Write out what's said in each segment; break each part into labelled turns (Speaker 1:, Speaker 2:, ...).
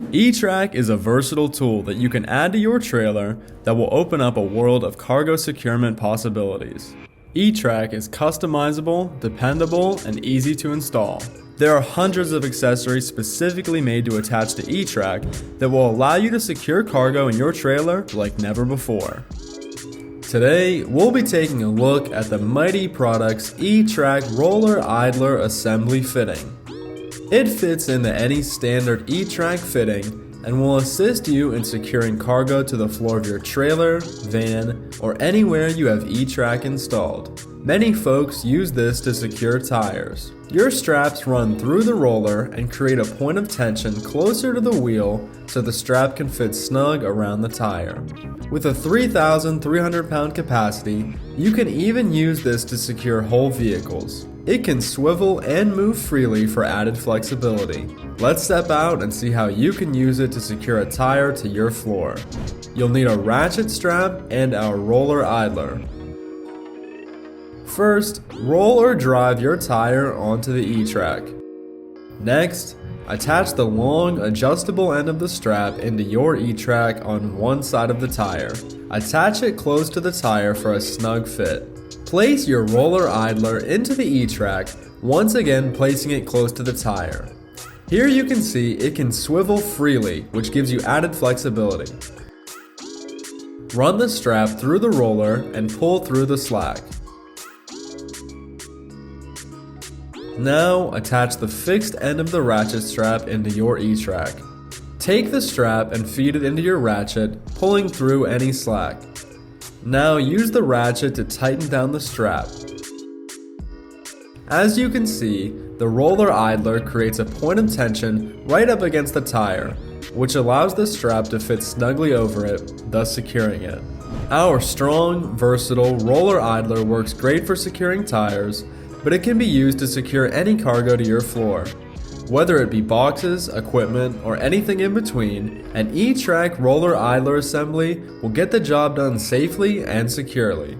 Speaker 1: etrack is a versatile tool that you can add to your trailer that will open up a world of cargo securement possibilities. etrack is customizable, dependable, and easy to install. There are hundreds of accessories specifically made to attach to etrack that will allow you to secure cargo in your trailer like never before. Today, we'll be taking a look at the Mytee Products etrack roller idler assembly fitting. It fits into any standard etrack fitting and will assist you in securing cargo to the floor of your trailer, van, or anywhere you have etrack installed. Many folks use this to secure tires. Your straps run through the roller and create a point of tension closer to the wheel so the strap can fit snug around the tire. With a 3,300 pound capacity, you can even use this to secure whole vehicles. It can swivel and move freely for added flexibility. Let's step out and see how you can use it to secure a tire to your floor. You'll need a ratchet strap and our roller idler. First, roll or drive your tire onto the etrack. Next, attach the long, adjustable end of the strap into your etrack on one side of the tire. Attach it close to the tire for a snug fit. Place your roller idler into the etrack, once again placing it close to the tire. Here you can see it can swivel freely, which gives you added flexibility. Run the strap through the roller and pull through the slack. Now, attach the fixed end of the ratchet strap into your etrack. Take the strap and feed it into your ratchet, pulling through any slack. Now use the ratchet to tighten down the strap. As you can see, the roller idler creates a point of tension right up against the tire, which allows the strap to fit snugly over it, thus securing it. Our strong, versatile roller idler works great for securing tires, but it can be used to secure any cargo to your floor. Whether it be boxes, equipment, or anything in between, an etrack roller idler assembly will get the job done safely and securely.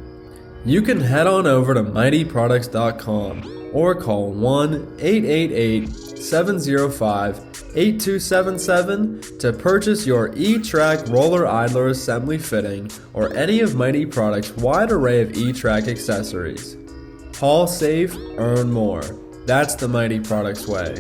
Speaker 1: You can head on over to myteeproducts.com or call 1-888-705-8277 to purchase your etrack roller idler assembly fitting or any of Mytee Products' wide array of etrack accessories. Haul safe, earn more. That's the Mytee Products way.